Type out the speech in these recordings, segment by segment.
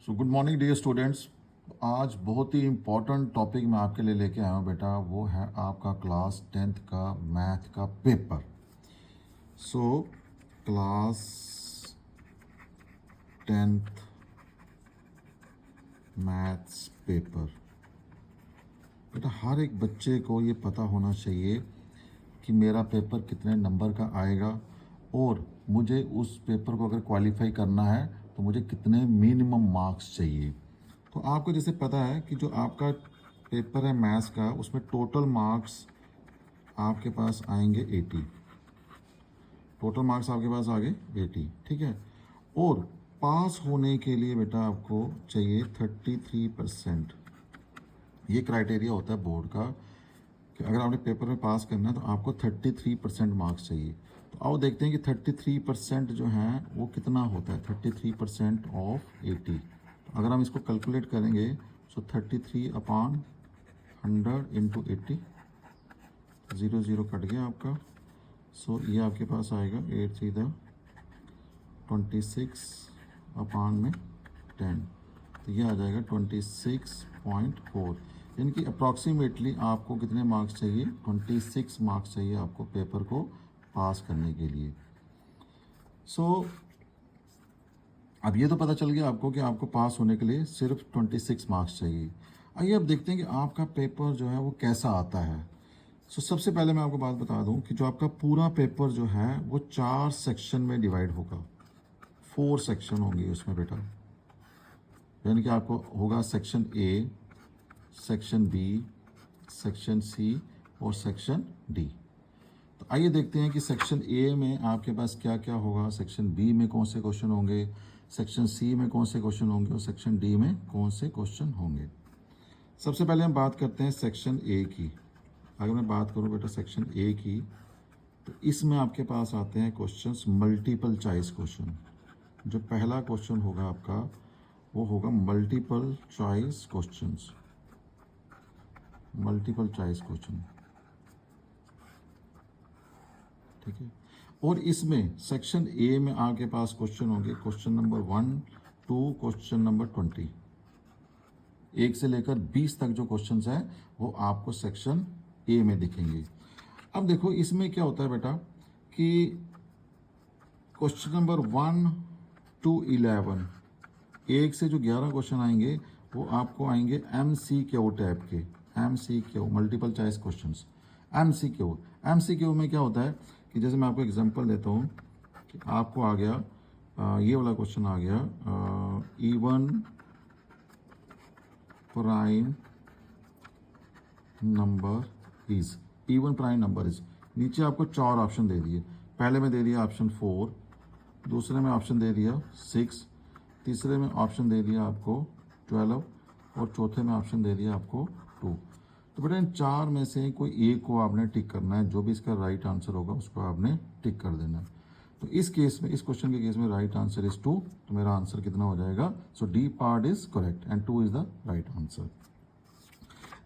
Good morning dear students. आज बहुत ही important topic मैं आपके लिए लेके आया हूँ बेटा। वो है आपका क्लास 10th का मैथ का paper. Class 10th maths paper बेटा, हर एक बच्चे को ये पता होना चाहिए कि मेरा पेपर कितने नंबर का आएगा और मुझे उस पेपर को अगर क्वालिफाई करना है तो मुझे कितने मिनिमम मार्क्स चाहिए। तो आपको जैसे पता है कि जो आपका पेपर है मैथ्स का, उसमें टोटल मार्क्स आपके पास आएंगे 80। टोटल मार्क्स आपके पास आ गए 80, ठीक है। और पास होने के लिए बेटा आपको चाहिए 33%। ये क्राइटेरिया होता है बोर्ड का कि अगर आपने पेपर में पास करना है तो आपको 33% मार्क्स चाहिए। तो आओ देखते हैं कि 33% जो है वो कितना होता है। 33% ऑफ 80, अगर हम इसको कैलकुलेट करेंगे सो 33/100 इंटू 80, 0 0 कट गया आपका। सो ये आपके पास आएगा 8 3 26/10। तो ये आ जाएगा 26.4। यानी कि अप्रॉक्सीमेटली आपको कितने मार्क्स चाहिए? 26 मार्क्स चाहिए आपको पेपर को पास करने के लिए। अब ये तो पता चल गया आपको कि आपको पास होने के लिए सिर्फ 26 मार्क्स चाहिए। आइए अब देखते हैं कि आपका पेपर जो है वो कैसा आता है। सबसे पहले मैं आपको बात बता दूं कि जो आपका पूरा पेपर जो है वो 4 सेक्शन में डिवाइड होगा। 4 सेक्शन होंगे उसमें बेटा। यानी कि आपको होगा section A, section B, section C और सेक्शन डी। तो आइए देखते हैं कि सेक्शन ए में आपके पास क्या क्या होगा, सेक्शन बी में कौन से क्वेश्चन होंगे, सेक्शन सी में कौन से क्वेश्चन होंगे और सेक्शन डी में कौन से क्वेश्चन होंगे। सबसे पहले हम बात करते हैं सेक्शन ए की। अगर मैं बात करूं बेटा सेक्शन ए की, तो इसमें आपके पास आते हैं क्वेश्चंस मल्टीपल चॉइस क्वेश्चन। जो पहला क्वेश्चन होगा आपका वो होगा multiple choice questions. Multiple choice question, ठीक है। और इसमें सेक्शन ए में आपके पास क्वेश्चन होंगे question number 1 to question number 20। 1 से लेकर 20 तक जो क्वेश्चंस हैं वो आपको सेक्शन ए में दिखेंगे। अब देखो इसमें क्या होता है बेटा कि क्वेश्चन नंबर 1 टू 11, 1 से जो 11 क्वेश्चन आएंगे वो आपको आएंगे MCQ टाइप के। MCQ multiple choice questions. MCQ में क्या होता है कि जैसे मैं आपको एग्जांपल देता हूँ कि आपको आ गया ये वाला क्वेश्चन आ गया, even prime number is. Even prime number is, नीचे आपको 4 ऑप्शन दे दिए। पहले में दे दिया ऑप्शन 4, दूसरे में ऑप्शन दे दिया 6, तीसरे में ऑप्शन दे दिया आपको 12 और चौथे में ऑप्शन दे दिया आपको 2। तो बेटा इन 4 में से कोई एक को आपने टिक करना है। जो भी इसका राइट आंसर होगा उसको आपने टिक कर देना है। तो इस केस में, इस क्वेश्चन के केस में राइट आंसर इज 2। तो मेरा आंसर कितना हो जाएगा? So D part is correct and 2 is the right answer.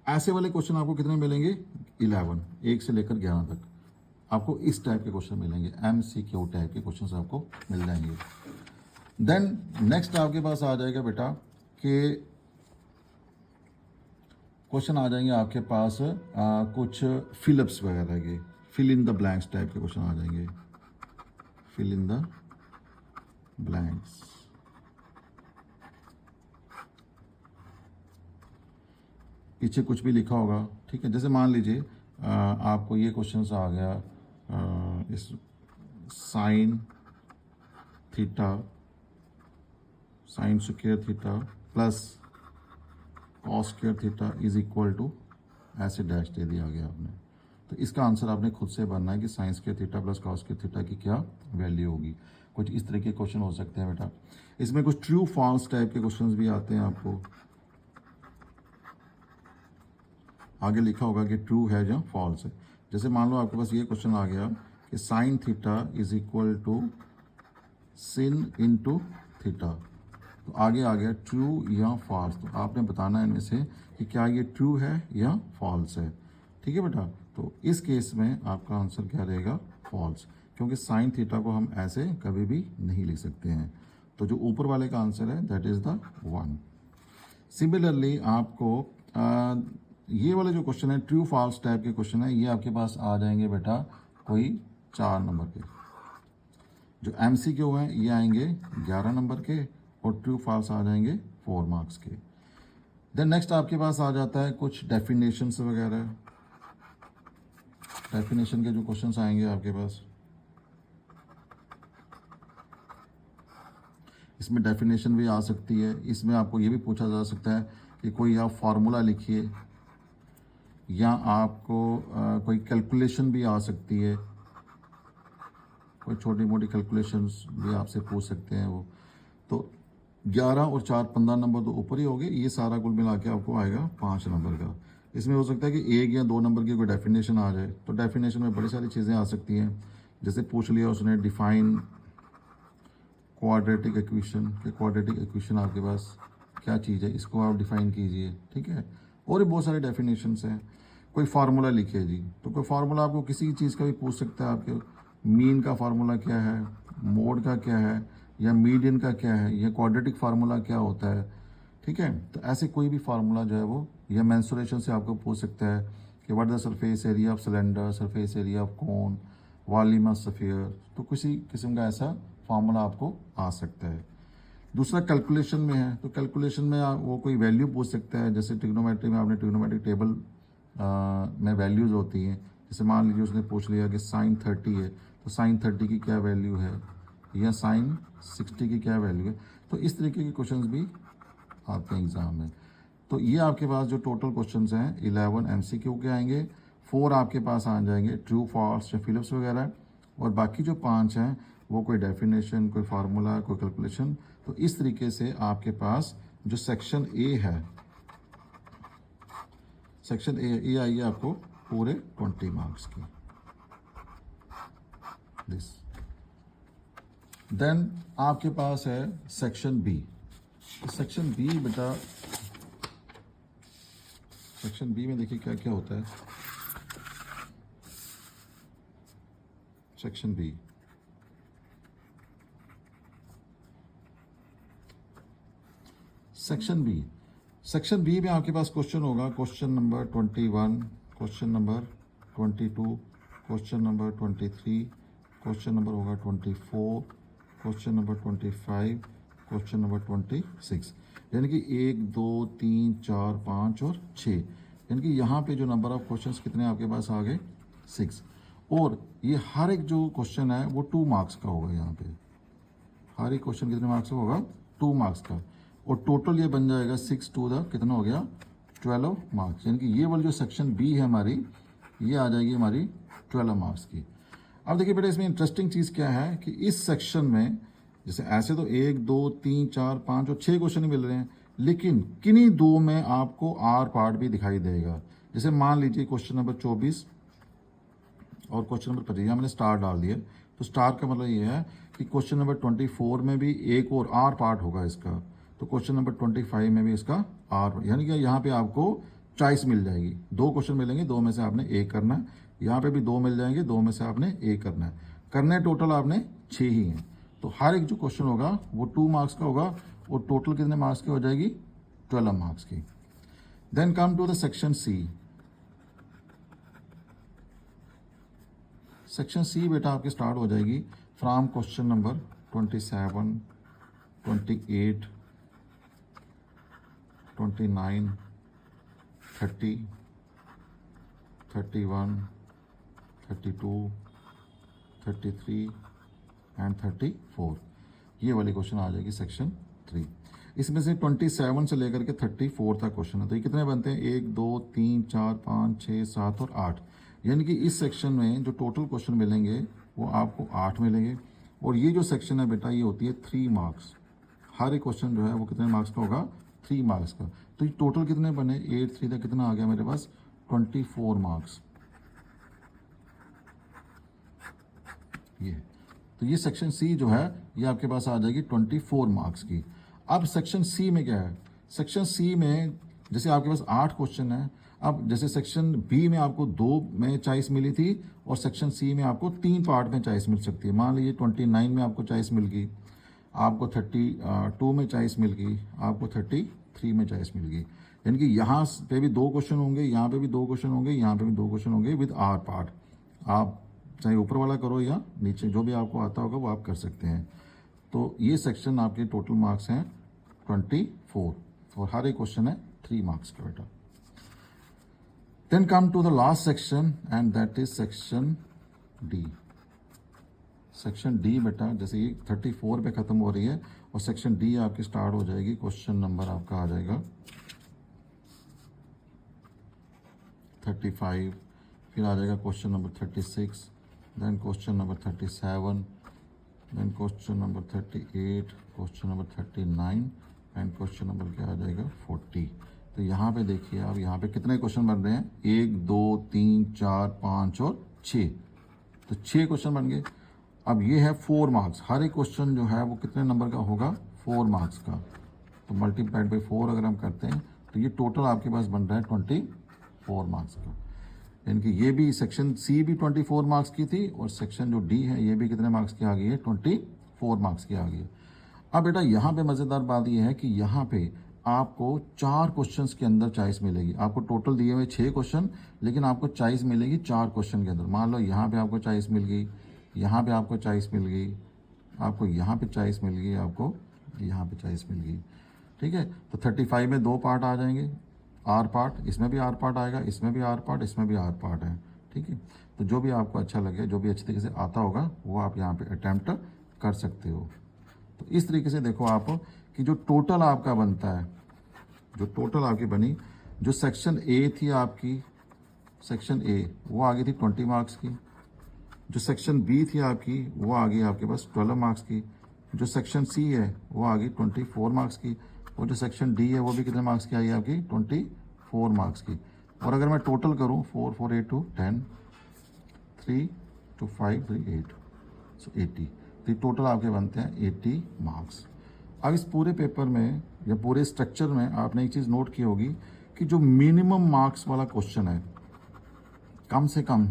ऐसे वाले क्वेश्चन आपको कितने मिलेंगे? 11, 1 से लेकर 11 तक आपको इस टाइप के क्वेश्चन मिलेंगे। MCQ टाइप के क्वेश्चन आपको मिल जाएंगे। देन नेक्स्ट आपके पास आ जाएगा बेटा कि क्वेश्चन आ जाएंगे आपके पास कुछ फिलअप्स वगैरह के, fill in the blanks type के क्वेश्चन आ जाएंगे। फिल इन द ब्लैंक्स, पीछे कुछ भी लिखा होगा, ठीक है। जैसे मान लीजिए आपको ये क्वेश्चन आ गया, इस sine theta, sine square theta plus cos square theta is equal to, ऐसे डैश दे दिया गया आपने। तो इसका आंसर आपने खुद से बनना है कि sign square theta plus cos square theta की क्या वैल्यू होगी। कुछ इस तरह के क्वेश्चन हो सकते हैं बेटा। इसमें कुछ ट्रू फॉल्स टाइप के क्वेश्चंस भी आते हैं। आपको आगे लिखा होगा कि ट्रू है या फॉल्स है। जैसे मान लो आपके पास ये क्वेश्चन आ गया कि sine theta is equal to sine into theta. तो आगे आ गया ट्रू या फॉल्स। तो आपने बताना है इनमें से कि क्या ये ट्रू है या फॉल्स है, ठीक है बेटा। तो इस केस में आपका आंसर क्या रहेगा? फॉल्स, क्योंकि साइन थीटा को हम ऐसे कभी भी नहीं लिख सकते हैं। तो जो ऊपर वाले का आंसर है दैट इज़ द 1। सिमिलरली आपको ये वाले जो क्वेश्चन है ट्रू फॉल्स टाइप के क्वेश्चन है, ये आपके पास आ जाएंगे बेटा कोई 4 नंबर के। जो MCQ हैं ये आएंगे 11 नंबर के और ट्रू फॉल्स आ जाएंगे 4 मार्क्स के। देन नेक्स्ट आपके पास आ जाता है कुछ डेफिनेशंस वगैरह। डेफिनेशन के जो क्वेश्चंस आएंगे आपके पास, इसमें डेफिनेशन भी आ सकती है। इसमें आपको ये भी पूछा जा सकता है कि कोई आप फार्मूला लिखिए, या आपको कोई कैलकुलेशन भी आ सकती है, कोई छोटी मोटी कैलकुलेशंस भी आपसे पूछ सकते हैं वो। तो 11 और 4 15 नंबर तो ऊपर ही हो गए, ये सारा कुल मिला के आपको आएगा 5 नंबर का। इसमें हो सकता है कि 1 या 2 नंबर की कोई डेफिनेशन आ जाए, तो डेफिनेशन में बड़ी सारी चीज़ें आ सकती हैं। जैसे पूछ लिया उसने डिफाइन क्वाड्रेटिक इक्वेशन, कि क्वाड्रेटिक इक्वेशन आपके पास क्या चीज़ है, इसको आप डिफाइन कीजिए, ठीक है। और भी बहुत सारे डेफिनेशंस हैं। कोई फार्मूला लिखिए जी, तो कोई फार्मूला आपको किसी चीज़ का भी पूछ सकता है। आपके मीन का फार्मूला क्या है, मोड का क्या है, या मीडियन का क्या है, या क्वाड्रेटिक फार्मूला क्या होता है, ठीक है। तो ऐसे कोई भी फार्मूला जो है वो, या मेंसुरेशन से आपको पूछ सकता है कि what the surface area of cylinder, surface area of cone, volume of sphere. तो किसी किस्म का ऐसा फार्मूला आपको आ सकता है। दूसरा कैलकुलेशन में है, तो कैलकुलेशन में वो कोई वैल्यू पूछ सकता है। जैसे ट्रिग्नोमेट्री में आपने ट्रिग्नोमेट्रिक टेबल में वैल्यूज़ होती हैं। जैसे मान लीजिए उसने पूछ लिया कि साइन 30 है, तो साइन 30 की क्या वैल्यू है, या साइन 60 की क्या वैल्यू है। तो इस तरीके के क्वेश्चंस भी आते हैं एग्ज़ाम में। तो ये आपके पास जो टोटल क्वेश्चंस हैं 11 MCQ के आएंगे, 4 आपके पास आ जाएंगे ट्रू फॉल्स या फिलिप्स वगैरह, और बाकी जो 5 हैं वो कोई डेफिनेशन, कोई फार्मूला, कोई कैलकुलेशन। तो इस तरीके से आपके पास जो सेक्शन ए है, सेक्शन ए आइए आपको पूरे 20 मार्क्स की दिस। देन आपके पास है सेक्शन बी। सेक्शन बी बेटा, सेक्शन बी में देखिए क्या क्या होता है। Section B, section B, section B में आपके पास क्वेश्चन होगा question number 21, question number 22, question number 23, question number होगा 24, क्वेश्चन नंबर 25, क्वेश्चन नंबर 26। यानी कि 1 2 3 4 5 और 6, यानी कि यहाँ पे जो नंबर ऑफ क्वेश्चंस कितने आपके पास आ गए 6। और ये हर एक जो क्वेश्चन है वो 2 मार्क्स का होगा। यहाँ पे हर एक क्वेश्चन कितने मार्क्स का होगा, 2 मार्क्स का। और टोटल ये बन जाएगा 6 टू द कितना हो गया 12 मार्क्स। यानी कि ये वाली जो सेक्शन बी है हमारी, ये आ जाएगी हमारी 12 मार्क्स की। अब देखिए बेटा इसमें इंटरेस्टिंग चीज़ क्या है कि इस सेक्शन में जैसे ऐसे तो 1 2 3 4 5 और 6 क्वेश्चन ही मिल रहे हैं, लेकिन किन्हीं 2 में आपको आर पार्ट भी दिखाई देगा। जैसे मान लीजिए क्वेश्चन नंबर 24 और क्वेश्चन नंबर 25, मैंने स्टार डाल दिया। तो स्टार का मतलब ये है कि क्वेश्चन नंबर 24 में भी एक और आर पार्ट होगा इसका, तो क्वेश्चन नंबर 25 में भी इसका आर, यानी कि यहाँ पे आपको चॉइस मिल जाएगी। 2 क्वेश्चन मिलेंगे, 2 में से आपने एक करना है। यहाँ पे भी 2 मिल जाएंगे, 2 में से आपने एक करना है। करने टोटल आपने 6 ही हैं। तो हर एक जो क्वेश्चन होगा वो 2 मार्क्स का होगा, और टोटल कितने मार्क्स की हो जाएगी 12 मार्क्स की। Then come to the section C. Section C बेटा आपकी स्टार्ट हो जाएगी फ्रॉम क्वेश्चन नंबर 27, 28, 29, 30, 31, 32, 33 एंड 34। ये वाली क्वेश्चन आ जाएगी सेक्शन 3। इसमें से 27 से लेकर के 34 तक क्वेश्चन है। तो ये कितने बनते हैं 1 2 3 4 5 6 7 और 8। यानी कि इस सेक्शन में जो टोटल क्वेश्चन मिलेंगे वो आपको 8 मिलेंगे। और ये जो सेक्शन है बेटा ये होती है 3 मार्क्स। हर एक क्वेश्चन जो है वो कितने मार्क्स का होगा 3 मार्क्स का। तो ये टोटल कितने बने 8 3 तक कितना आ गया मेरे पास 24 मार्क्स। ये तो ये सेक्शन सी जो है ये आपके पास आ जाएगी 24 मार्क्स की। अब सेक्शन सी में क्या है, सेक्शन सी में जैसे आपके पास 8 क्वेश्चन है। अब जैसे सेक्शन बी में आपको 2 में चॉइस मिली थी, और सेक्शन सी में आपको 3 पार्ट में चॉइस मिल सकती है। मान लीजिए 29 में आपको चॉइस मिल गई, आपको 32 में चॉइस मिल गई, आपको 33 में चॉइस मिल गई। यानी कि यहाँ पे भी 2 क्वेश्चन होंगे, यहाँ पे भी 2 क्वेश्चन होंगे, यहाँ पे भी 2 क्वेश्चन होंगे विद आर पार्ट। आप चाहे ऊपर वाला करो या नीचे, जो भी आपको आता होगा वो आप कर सकते हैं। तो ये सेक्शन आपके टोटल मार्क्स हैं 24 और हर एक क्वेश्चन है 3 मार्क्स का बेटा। Then come to the last section and that is section D. Section D बेटा जैसे ये 34 पे खत्म हो रही है और सेक्शन डी आपकी स्टार्ट हो जाएगी। क्वेश्चन नंबर आपका आ जाएगा 35, फिर आ जाएगा question number 36, then question number 37, then question number 38, question number 39 and question number क्या आ जाएगा 40। तो यहाँ पे देखिए आप, यहाँ पे कितने क्वेश्चन बन रहे हैं, 1 2 3 4 5 और 6। तो 6 क्वेश्चन बन गए। अब ये है 4 मार्क्स, हर एक क्वेश्चन जो है वो कितने नंबर का होगा, 4 मार्क्स का। तो मल्टीप्लाइड बाई 4 अगर हम करते हैं तो ये टोटल आपके पास बन रहा है 24 मार्क्स का। यानी कि ये भी सेक्शन सी भी 24 मार्क्स की थी और सेक्शन जो डी है ये भी कितने मार्क्स की आ गई है, 24 मार्क्स की आ गई है। अब बेटा यहाँ पे मज़ेदार बात ये है कि यहाँ पे आपको 4 क्वेश्चंस के अंदर चॉइस मिलेगी। आपको टोटल दिए हुए 6 क्वेश्चन, लेकिन आपको चॉइस मिलेगी 4 क्वेश्चन के अंदर। मान लो यहाँ पे आपको चॉइस मिल गई, यहाँ पे आपको चॉइस मिल गई, आपको यहाँ पे चॉइस मिल गई, आपको यहाँ पे चॉइस मिल गई। ठीक है, तो 35 में 2 पार्ट आ जाएंगे, आर पार्ट, इसमें भी आर पार्ट आएगा, इसमें भी आर पार्ट, इसमें भी आर पार्ट है। ठीक है, तो जो भी आपको अच्छा लगे, जो भी अच्छी तरीके से आता होगा वो आप यहाँ पे अटैम्प्ट कर सकते हो। तो इस तरीके से देखो आप कि जो टोटल आपका बनता है, जो टोटल आपकी बनी, जो सेक्शन ए थी आपकी, सेक्शन ए वो आ गई थी 20 मार्क्स की, जो सेक्शन बी थी आपकी वो आ गई आपके पास 12 मार्क्स की, जो सेक्शन सी है वो आ गई 24 मार्क्स की, और जो सेक्शन डी है वो भी कितने मार्क्स की आई आपकी, 24 मार्क्स की। और अगर मैं टोटल करूँ 4 4 8 2 10, 3 2 5 3 8, सो 80। तो टोटल आपके बनते हैं 80 मार्क्स। अब इस पूरे पेपर में या पूरे स्ट्रक्चर में आपने एक चीज़ नोट की होगी कि जो मिनिमम मार्क्स वाला क्वेश्चन है, कम से कम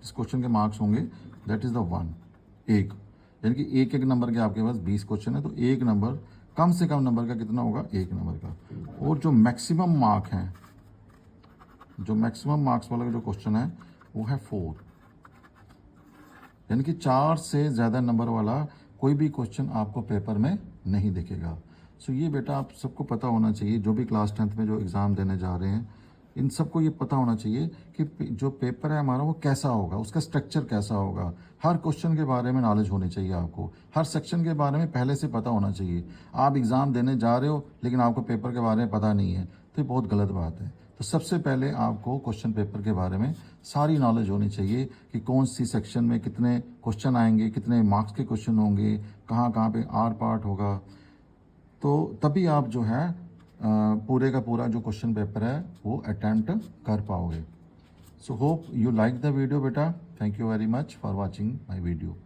इस क्वेश्चन के मार्क्स होंगे, दैट इज़ द 1, एक। यानी कि एक नंबर के आपके पास 20 क्वेश्चन है, तो एक नंबर कम से कम नंबर का कितना होगा, 1 नंबर का। और जो मैक्सिमम मार्क है, जो मैक्सिमम मार्क्स वाला जो क्वेश्चन है वो है 4, यानी कि 4 से ज़्यादा नंबर वाला कोई भी क्वेश्चन आपको पेपर में नहीं दिखेगा। सो ये बेटा आप सबको पता होना चाहिए, जो भी क्लास 10th में जो एग्ज़ाम देने जा रहे हैं, इन सबको ये पता होना चाहिए कि जो पेपर है हमारा वो कैसा होगा, उसका स्ट्रक्चर कैसा होगा। हर क्वेश्चन के बारे में नॉलेज होनी चाहिए आपको, हर सेक्शन के बारे में पहले से पता होना चाहिए। आप एग्ज़ाम देने जा रहे हो लेकिन आपको पेपर के बारे में पता नहीं है, तो ये बहुत गलत बात है। तो सबसे पहले आपको क्वेश्चन पेपर के बारे में सारी नॉलेज होनी चाहिए कि कौन सी सेक्शन में कितने क्वेश्चन आएंगे, कितने मार्क्स के क्वेश्चन होंगे, कहाँ कहाँ पे आर पार्ट होगा। तो तभी आप जो है पूरे का पूरा जो क्वेश्चन पेपर है वो अटेम्प्ट कर पाओगे। So hope you like the video बेटा। Thank you very much for watching my video.